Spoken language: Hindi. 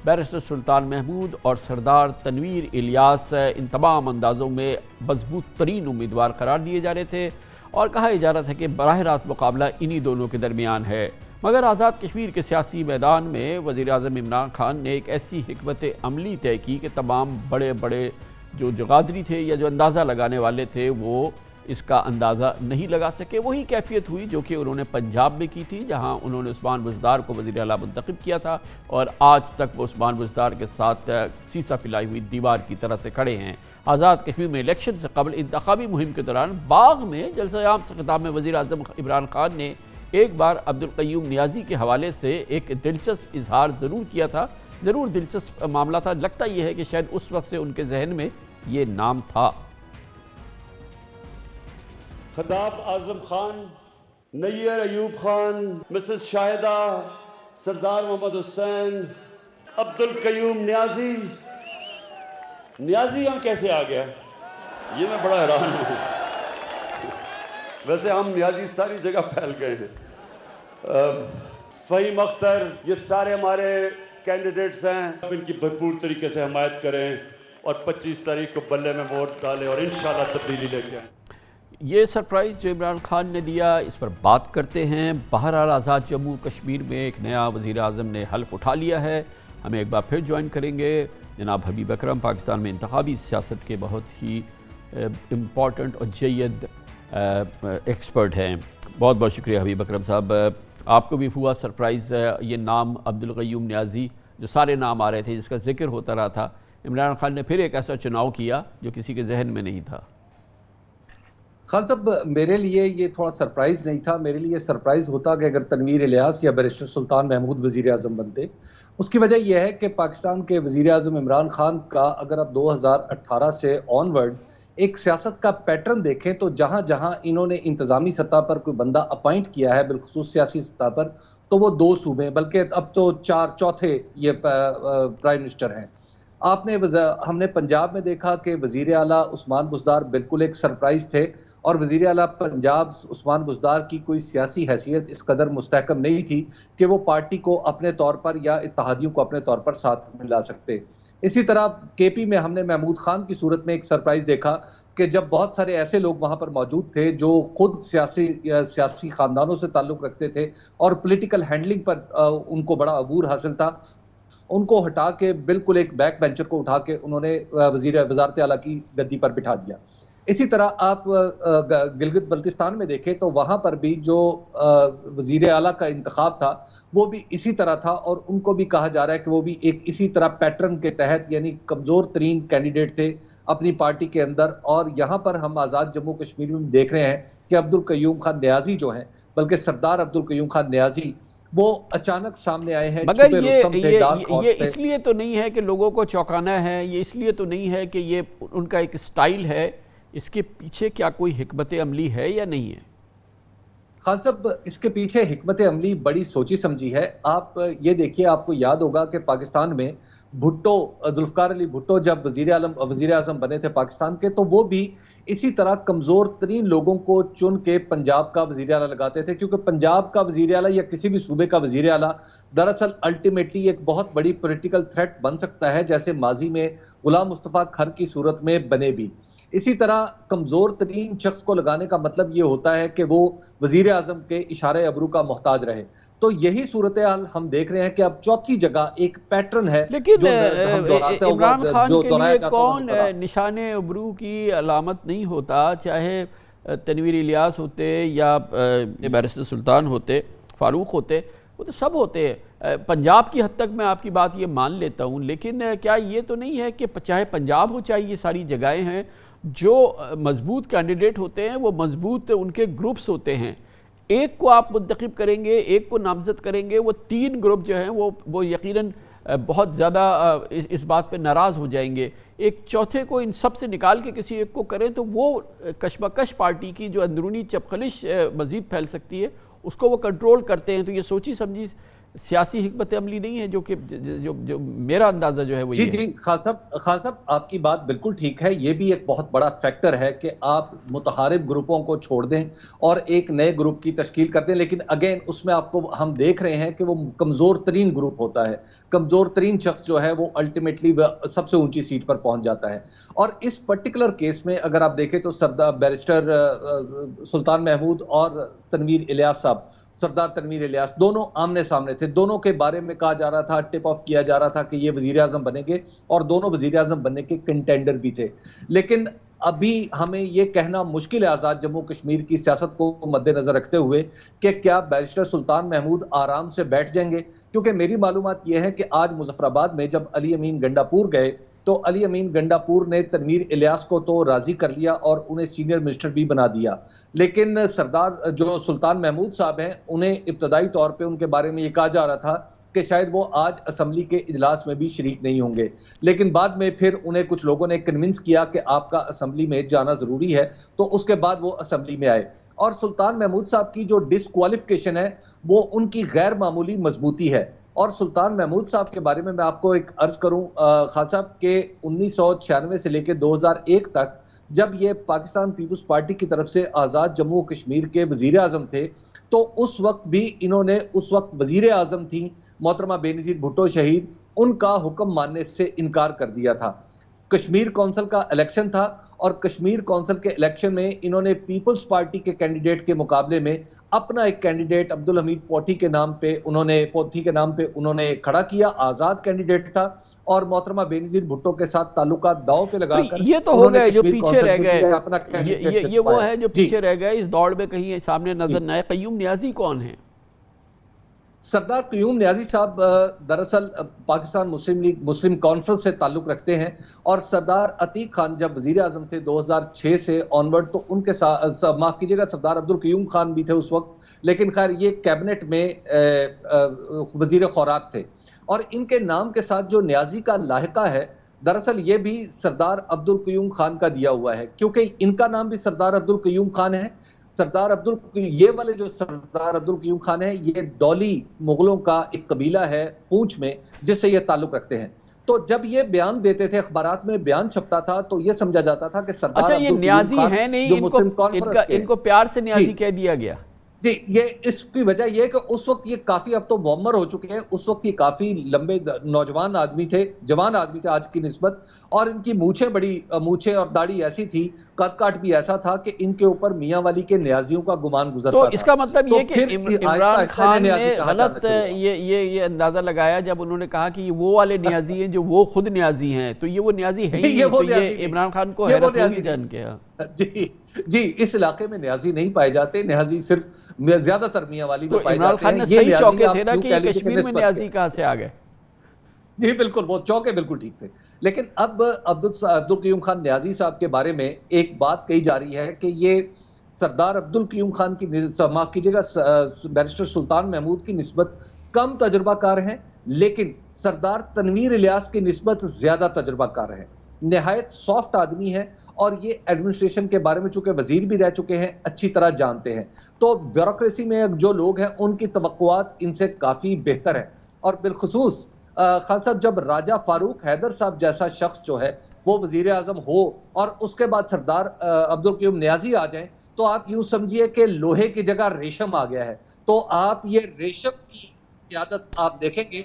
बैरिस्टर सुल्तान महमूद और सरदार तनवीर इलियास इन तमाम अंदाज़ों में मजबूत तरीन उम्मीदवार करार दिए जा रहे थे और कहा जा रहा था कि बराह रास्त मुकाबला इन्हीं दोनों के दरमियान है। मगर आज़ाद कश्मीर के सियासी मैदान में वज़ीर आज़म इमरान खान ने एक ऐसी हिकमत अमली तय की कि तमाम बड़े बड़े जो जगादरी थे या जो अंदाज़ा लगाने वाले थे वो इसका अंदाज़ा नहीं लगा सके। वही कैफियत हुई जो कि उन्होंने पंजाब में की थी, जहां उन्होंने उस्मान बुज़दार को वज़ीर आला मुंतखब किया था और आज तक वो उस्मान बुज़दार के साथ सीसा पिलाई हुई दीवार की तरह से खड़े हैं। आज़ाद कश्मीर में इलेक्शन से कबल इंतखाबी मुहिम के दौरान बाग में जलसा आम से खिताब में वज़ीर आज़म इमरान खान ने एक बार अब्दुल क़य्यूम नियाज़ी के हवाले से एक दिलचस्प इजहार ज़रूर किया था। ज़रूर दिलचस्प मामला था। लगता यह है कि शायद उस वक्त से उनके जहन में ये नाम था। खताब आजम खान, नैयर अयूब खान, मिसेस शाहिदा, सरदार मोहम्मद हुसैन, अब्दुल क़य्यूम नियाज़ी। नियाज़ी यहाँ कैसे आ गया, ये मैं बड़ा हैरान हूँ। वैसे हम नियाज़ी सारी जगह फैल गए हैं। फ़हीम अख्तर, ये सारे हमारे कैंडिडेट्स हैं। अब इनकी भरपूर तरीके से हमायत करें और 25 तारीख को बल्ले में वोट डालें और इंशाल्लाह तब्दीली लेके आएँ। ये सरप्राइज़ जो इमरान खान ने दिया, इस पर बात करते हैं। बहरहाल आज़ाद जम्मू कश्मीर में एक नया वज़ीर आज़म ने हल्फ उठा लिया है। हमें एक बार फिर ज्वाइन करेंगे जनाब हबीब अकरम, पाकिस्तान में इंतखाबी सियासत के बहुत ही इम्पॉर्टेंट और जय्यद एक्सपर्ट हैं। बहुत बहुत शुक्रिया हबीब अकरम साहब। आपको भी हुआ सरप्राइज़ ये नाम अब्दुल क़य्यूम नियाज़ी, जो सारे नाम आ रहे थे, जिसका जिक्र होता रहा था, इमरान खान ने फिर एक ऐसा चुनाव किया जो किसी के जहन में नहीं था। खान साहब, मेरे लिए ये थोड़ा सरप्राइज़ नहीं था। मेरे लिए सरप्राइज़ होता कि अगर तनवीर इलियास या बैरिस्टर सुल्तान महमूद वज़ीर आज़म बनते। उसकी वजह यह है कि पाकिस्तान के वज़ीर आज़म इमरान खान का अगर आप 2018 से ऑनवर्ड एक सियासत का पैटर्न देखें तो जहाँ जहाँ इन्होंने इंतज़ामी सतह पर कोई बंदा अपॉइंट किया है, बिलखुसूस सियासी सतह पर, तो वो 2 सूबे, बल्कि अब तो 4 चौथे ये प्राइम मिनिस्टर हैं। हमने पंजाब में देखा कि वज़ीर आला उस्मान बुज़दार बिल्कुल एक सरप्राइज़ थे और वज़ीर आला पंजाब उस्मान बुज़दार की कोई सियासी हैसियत इस कदर मुस्तहकम नहीं थी कि वो पार्टी को अपने तौर पर या इत्तेहादियों को अपने तौर पर साथ मिला सकते। इसी तरह केपी में हमने महमूद खान की सूरत में एक सरप्राइज़ देखा कि जब बहुत सारे ऐसे लोग वहाँ पर मौजूद थे जो खुद सियासी ख़ानदानों से ताल्लुक़ रखते थे और पॉलिटिकल हैंडलिंग पर उनको बड़ा अबूर हासिल था, उनको हटा के बिल्कुल एक बैक बेंचर को उठा के उन्होंने वज़ारत आला की गद्दी पर बिठा दिया। इसी तरह आप गिलगित बल्तिस्तान में देखें तो वहाँ पर भी जो वज़ीर आला का इंतखाब था वो भी इसी तरह था और उनको भी कहा जा रहा है कि वो भी एक इसी तरह पैटर्न के तहत, यानी कमज़ोर तरीन कैंडिडेट थे अपनी पार्टी के अंदर। और यहाँ पर हम आज़ाद जम्मू कश्मीर में देख रहे हैं कि अब्दुल क़य्यूम खान नियाज़ी जो हैं, बल्कि सरदार अब्दुल क़य्यूम खान नियाज़ी, वो अचानक सामने आए हैं। मगर ये इसलिए तो नहीं है कि लोगों को चौंकाना है, ये इसलिए तो नहीं है कि ये उनका एक स्टाइल है। इसके पीछे क्या कोई हिकमत अमली है या नहीं है? खान साहब, इसके पीछे हिकमत अमली बड़ी सोची समझी है। आप ये देखिए, आपको याद होगा कि पाकिस्तान में भुट्टो, जुल्फ़िकार अली भुट्टो जब वज़ीर आज़म बने थे पाकिस्तान के, तो वो भी इसी तरह कमज़ोर तरीन लोगों को चुन के पंजाब का वज़ीर आला लगाते थे, क्योंकि पंजाब का वज़ीर आला या किसी भी सूबे का वज़ीर आला दरअसल अल्टीमेटली एक बहुत बड़ी पॉलिटिकल थ्रेट बन सकता है, जैसे माजी में गुलाम मुस्तफ़ा खर की सूरत में बने भी। इसी तरह कमज़ोर तरीन शख्स को लगाने का मतलब ये होता है कि वो वज़ीर आज़म के इशारे अबरू का मोहताज रहे। तो यही सूरत हाल हम देख रहे हैं कि अब चौथी जगह एक पैटर्न है। लेकिन इमरान खान के लिए कौन निशाने अबरू की अलामत नहीं होता, चाहे तनवीर इलियास होते या बैरिस्टर सुल्तान होते, फारूक होते, वो तो सब होते हैं। पंजाब की हद तक मैं आपकी बात ये मान लेता हूँ, लेकिन क्या ये तो नहीं है कि चाहे पंजाब हो चाहे ये सारी जगहें हैं, जो मजबूत कैंडिडेट होते हैं वो मजबूत उनके ग्रुप्स होते हैं। एक को आप मुंतखब करेंगे, एक को नामजद करेंगे, वो 3 ग्रुप जो हैं वो यकीनन बहुत ज़्यादा इस बात पे नाराज़ हो जाएंगे। एक चौथे को इन सब से निकाल के किसी एक को करें तो वो कशमकश पार्टी की जो अंदरूनी चपखलिश मज़ीद फैल सकती है, उसको वो कंट्रोल करते हैं। तो ये सोची समझी सियासी हिकमत अमली नहीं है, जो कि जो मेरा अंदाजा जो है वो जी ये जी खान साहब आपकी बात बिल्कुल ठीक है। ये भी एक बहुत बड़ा फैक्टर है कि आप मुतहारिब ग्रुपों को छोड़ दें और एक नए ग्रुप की तश्कील कर दें, लेकिन अगेन उसमें आपको हम देख रहे हैं कि वो कमजोर तरीन ग्रुप होता है। कमजोर तरीन शख्स जो है वो अल्टीमेटली सबसे ऊंची सीट पर पहुंच जाता है। और इस पर्टिकुलर केस में अगर आप देखें तो सरदार बैरिस्टर सुल्तान महमूद और तनवीर इलियास साहब, सरदार तनवीर इलियास, दोनों आमने सामने थे। दोनों के बारे में कहा जा रहा था, टिप ऑफ किया जा रहा था कि ये वजीर आजम बनेंगे और दोनों वजीर आजम बनने के कंटेंडर भी थे। लेकिन अभी हमें यह कहना मुश्किल है आज़ाद जम्मू कश्मीर की सियासत को मद्देनजर रखते हुए कि क्या बैरिस्टर सुल्तान महमूद आराम से बैठ जाएंगे, क्योंकि मेरी मालूमात यह है कि आज मुजफ्फराबाद में जब अली अमीन गंडापुर गए तो अली अमीन गंडापुर ने तनवीर इलियास को तो राजी कर लिया और उन्हें सीनियर मिनिस्टर भी बना दिया। लेकिन सरदार जो सुल्तान महमूद साहब हैं, उन्हें इब्तदाई तौर पे उनके बारे में ये कहा जा रहा था कि शायद वो आज असम्बली के इजलास में भी शरीक नहीं होंगे। लेकिन बाद में फिर उन्हें कुछ लोगों ने कन्विंस किया कि आपका असम्बली में जाना जरूरी है, तो उसके बाद वो असम्बली में आए। और सुल्तान महमूद साहब की जो डिस्क्वालिफिकेशन है वो उनकी गैर मामूली मजबूती है। और सुल्तान महमूद साहब के बारे में मैं आपको एक अर्ज करूं खान साहब के 1996 से लेकर 2001 तक जब ये पाकिस्तान पीपुल्स पार्टी की तरफ से आज़ाद जम्मू कश्मीर के वजीर आजम थे, तो उस वक्त भी इन्होंने, उस वक्त वजीर आजम थी मोहतरमा बेनज़ीर भुट्टो शहीद, उनका हुक्म मानने से इनकार कर दिया था। कश्मीर कौंसिल का इलेक्शन था और कश्मीर कौंसिल के इलेक्शन में इन्होंने पीपल्स पार्टी के कैंडिडेट के मुकाबले में अपना एक कैंडिडेट अब्दुल हमीद पोठी के नाम पे उन्होंने खड़ा किया। आजाद कैंडिडेट था और मोहतरमा बेनज़ीर भुट्टो के साथ ताल्लुकात दांव पे लगाकर ये तो हो गए जो पीछे रह गए, ये वो है जो पीछे रह गए इस दौड़ में, कहीं सामने नजर न आए। क़य्यूम नियाज़ी कौन है? सरदार क़य्यूम नियाज़ी साहब दरअसल पाकिस्तान मुस्लिम कॉन्फ्रेंस से ताल्लुक रखते हैं और सरदार अतीक खान जब वजीर आजम थे 2006 से ऑनवर्ड, तो उनके साथ माफ कीजिएगा सरदार अब्दुल क़य्यूम खान भी थे उस वक्त, लेकिन खैर ये कैबिनेट में वजीर खुराक थे। और इनके नाम के साथ जो नियाज़ी का लाहिका है, दरअसल ये भी सरदार अब्दुल क़य्यूम खान का दिया हुआ है, क्योंकि इनका नाम भी सरदार अब्दुल क़य्यूम खान है। ये वाले जो सरदार अब्दुल क़य्यूम खान है, ये दौली मुगलों का एक कबीला है पूंछ में, जिससे ये ताल्लुक रखते हैं। तो जब ये बयान देते थे, अखबारात में बयान छपता था, तो ये समझा जाता था कि सरदार ये न्याजी है नहीं, इनको प्यार से न्याजी कह दिया गया। जी, ये इसकी वजह यह है कि उस वक्त ये काफी, अब तो मुअम्मर हो चुके हैं, उस वक्त ये काफी लंबे नौजवान आदमी थे, जवान आदमी थे आज की निस्बत, और इनकी मूछें और दाढ़ी ऐसी थी, कद काट भी ऐसा था कि इनके ऊपर मियां वाली के न्याजियों का गुमान गुजरता था। तो इसका मतलब ये कि इमरान खान ने गलत ये अंदाजा लगाया जब उन्होंने कहा कि वो वाले न्याजी हैं जो वो खुद न्याजी हैं, तो ये वो न्याजी है ही नहीं, तो ये इमरान खान को हैरत होगी जान के। जी, इस इलाके में न्याजी नहीं पाए जाते, न्याजी सिर्फ ज्यादातर मियां वाली में पाए इमरान खान ने सही चौके थे ना कि कश्मीर में न्याजी कहां से आ गए। जी बिल्कुल, वो चौके बिल्कुल ठीक थे। लेकिन अब अब्दुल क़य्यूम खान न्याजी साहब के बारे में एक बात कही जा रही है कि ये सरदार अब्दुल क़य्यूम खान की, माफ कीजिएगा, बैरिस्टर सुल्तान महमूद की निस्बत कम तजुर्बाकार हैं, लेकिन सरदार तनवीर इलियास की निस्बत ज्यादा तजुर्बाकार हैं। निहायत सॉफ्ट आदमी है और ये एडमिनिस्ट्रेशन के बारे में चूंकि वजीर भी रह चुके हैं, अच्छी तरह जानते हैं। तो ब्यूरोक्रेसी में जो लोग हैं उनकी तवक्कुआत इनसे काफी बेहतर है। और बिलखुसूस खान साहब, जब राजा फारूक हैदर साहब जैसा शख्स जो है वो वजीर आजम हो और उसके बाद सरदार अब्दुल क़य्यूम नियाज़ी आ जाए, तो आप यूं समझिए कि लोहे की जगह रेशम आ गया है। तो आप ये रेशम की क़यादत आप देखेंगे